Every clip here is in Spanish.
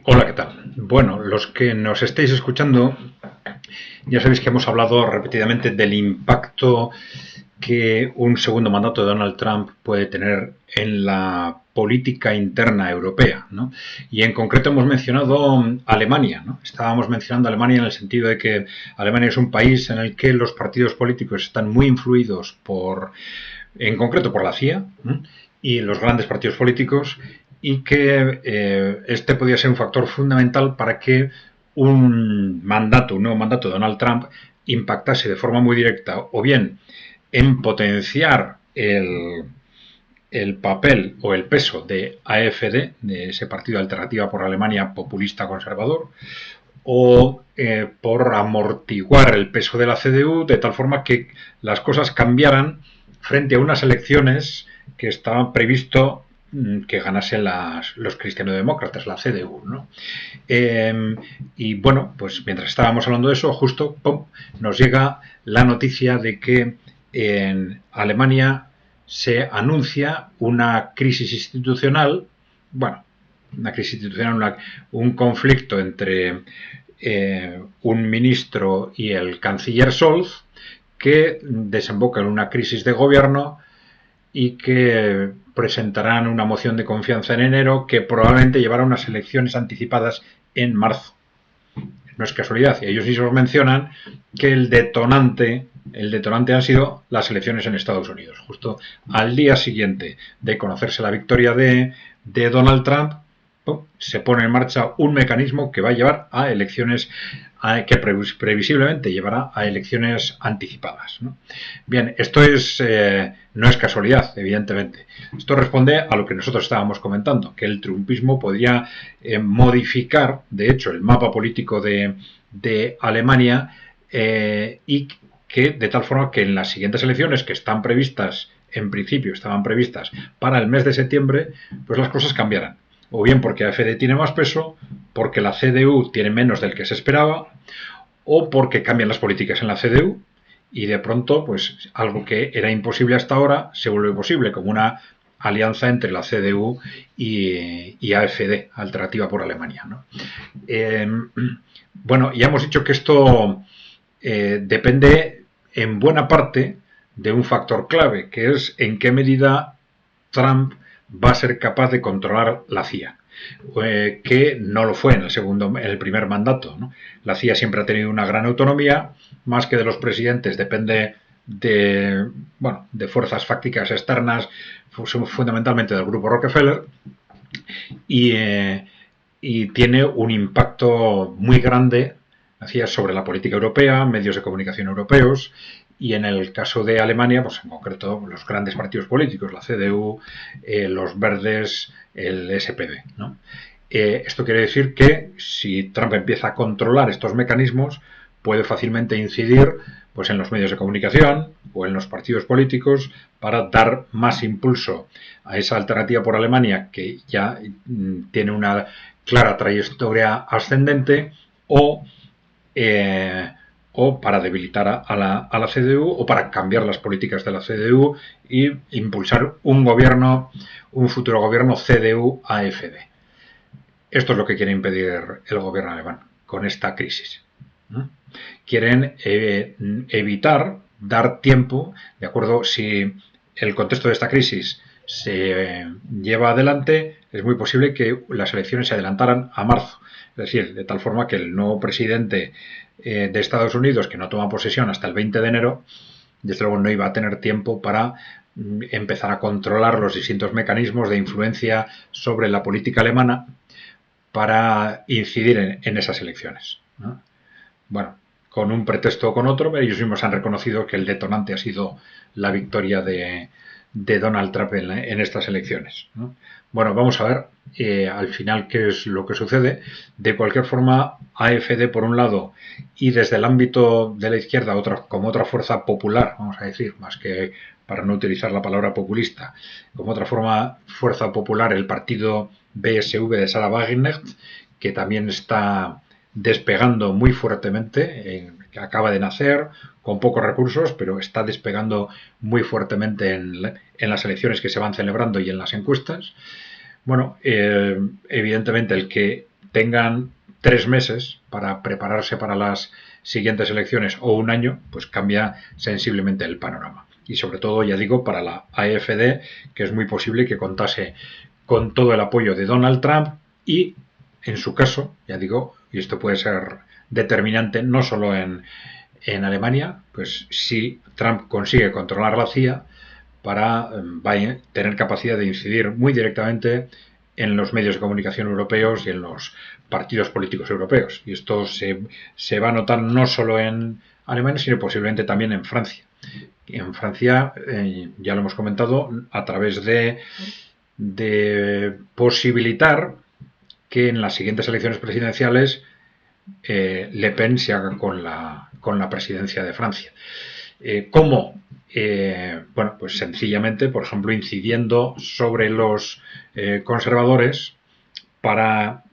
Hola, ¿qué tal? Bueno, los que nos estéis escuchando, ya sabéis que hemos hablado repetidamente del impacto que un segundo mandato de Donald Trump puede tener en la política interna europea, ¿no? Y en concreto hemos mencionado Alemania, ¿no? Estábamos mencionando Alemania en el sentido de que Alemania es un país en el que los partidos políticos están muy influidos en concreto por la CIA, ¿no? Y los grandes partidos políticos, y que este podría ser un factor fundamental para que un nuevo mandato de Donald Trump impactase de forma muy directa o bien en potenciar el papel o el peso de AfD, de ese partido de Alternativa por Alemania populista conservador, o por amortiguar el peso de la CDU de tal forma que las cosas cambiaran frente a unas elecciones que estaban previsto que ganasen los cristianodemócratas, la CDU, ¿no? Y bueno, pues mientras estábamos hablando de eso, justo ¡pum!, nos llega la noticia de que en Alemania se anuncia una crisis institucional, bueno, una crisis institucional, un conflicto entre un ministro y el canciller Scholz, que desemboca en una crisis de gobierno y que presentarán una moción de confianza en enero que probablemente llevará a unas elecciones anticipadas en marzo. No es casualidad, y ellos mismos mencionan que el detonante han sido las elecciones en Estados Unidos. Justo al día siguiente de conocerse la victoria de Donald Trump, se pone en marcha un mecanismo que va a llevar a elecciones, que previsiblemente llevará a elecciones anticipadas, ¿no? Bien, esto no es casualidad, evidentemente. Esto responde a lo que nosotros estábamos comentando, que el trumpismo podría modificar, de hecho, el mapa político de Alemania, y que de tal forma que en las siguientes elecciones, que están previstas, en principio estaban previstas para el mes de septiembre, pues las cosas cambiarán. O bien porque AfD tiene más peso, porque la CDU tiene menos del que se esperaba, o porque cambian las políticas en la CDU y de pronto, pues algo que era imposible hasta ahora se vuelve posible, como una alianza entre la CDU y AfD, Alternativa por Alemania, ¿no? Bueno, ya hemos dicho que esto depende en buena parte de un factor clave, que es en qué medida Trump va a ser capaz de controlar la CIA, que no lo fue en el primer mandato, ¿no? La CIA siempre ha tenido una gran autonomía, más que de los presidentes, depende de fuerzas fácticas externas, fundamentalmente del grupo Rockefeller, y tiene un impacto muy grande sobre la política europea, medios de comunicación europeos, y en el caso de Alemania, pues en concreto los grandes partidos políticos, la CDU, los Verdes, el SPD, ¿no? Esto quiere decir que si Trump empieza a controlar estos mecanismos, puede fácilmente incidir pues en los medios de comunicación o en los partidos políticos para dar más impulso a esa alternativa por Alemania, que ya tiene una clara trayectoria ascendente, o para debilitar a la CDU, o para cambiar las políticas de la CDU y impulsar un futuro gobierno CDU-AfD. Esto es lo que quiere impedir el gobierno alemán con esta crisis, ¿no? Quieren evitar, dar tiempo, de acuerdo, si el contexto de esta crisis se lleva adelante, es muy posible que las elecciones se adelantaran a marzo. Es decir, de tal forma que el nuevo presidente de Estados Unidos, que no toma posesión hasta el 20 de enero, desde luego no iba a tener tiempo para empezar a controlar los distintos mecanismos de influencia sobre la política alemana para incidir en esas elecciones, ¿no? Bueno, con un pretexto o con otro, ellos mismos han reconocido que el detonante ha sido la victoria de Donald Trump en estas elecciones, ¿no? Bueno, vamos a ver al final qué es lo que sucede. De cualquier forma, AfD por un lado, y desde el ámbito de la izquierda como otra fuerza popular, vamos a decir, más que para no utilizar la palabra populista, como otra fuerza popular, el partido BSV de Sarah Wagenknecht, que también está despegando muy fuertemente, que acaba de nacer con pocos recursos, pero está despegando muy fuertemente en las elecciones que se van celebrando y en las encuestas. Bueno, evidentemente el que tengan 3 meses para prepararse para las siguientes elecciones o un año, pues cambia sensiblemente el panorama. Y sobre todo, ya digo, para la AfD, que es muy posible que contase con todo el apoyo de Donald Trump y, en su caso, ya digo, y esto puede ser determinante no solo en Alemania, pues si Trump consigue controlar la CIA, para tener capacidad de incidir muy directamente en los medios de comunicación europeos y en los partidos políticos europeos. Y esto se va a notar no solo en Alemania, sino posiblemente también en Francia. En Francia, ya lo hemos comentado, a través de posibilitar que en las siguientes elecciones presidenciales Le Pen se haga con la presidencia de Francia. ¿Cómo? Bueno, pues sencillamente, por ejemplo, incidiendo sobre los conservadores para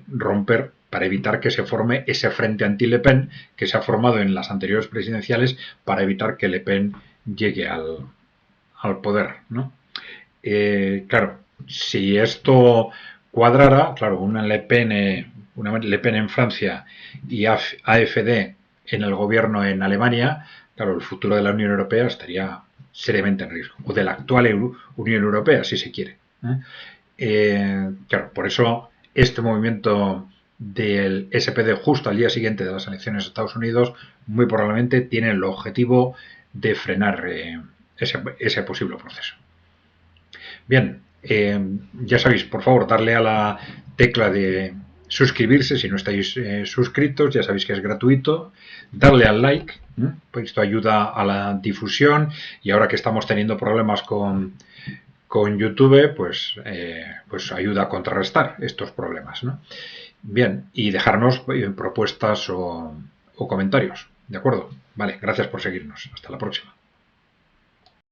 romper, para evitar que se forme ese frente anti-Le Pen que se ha formado en las anteriores presidenciales para evitar que Le Pen llegue al poder, ¿no? Claro, si esto cuadrara, claro, una Le Pen en Francia y AfD en el gobierno en Alemania, claro, el futuro de la Unión Europea estaría seriamente en riesgo, o de la actual Unión Europea, si se quiere. Claro, por eso este movimiento del SPD justo al día siguiente de las elecciones de Estados Unidos muy probablemente tiene el objetivo de frenar ese posible proceso. Bien, ya sabéis, por favor, darle a la tecla de suscribirse si no estáis suscritos, ya sabéis que es gratuito, darle al like, pues esto ayuda a la difusión y ahora que estamos teniendo problemas con YouTube, pues ayuda a contrarrestar estos problemas, ¿no? Bien, y dejarnos propuestas o comentarios, ¿de acuerdo? Vale, gracias por seguirnos. Hasta la próxima.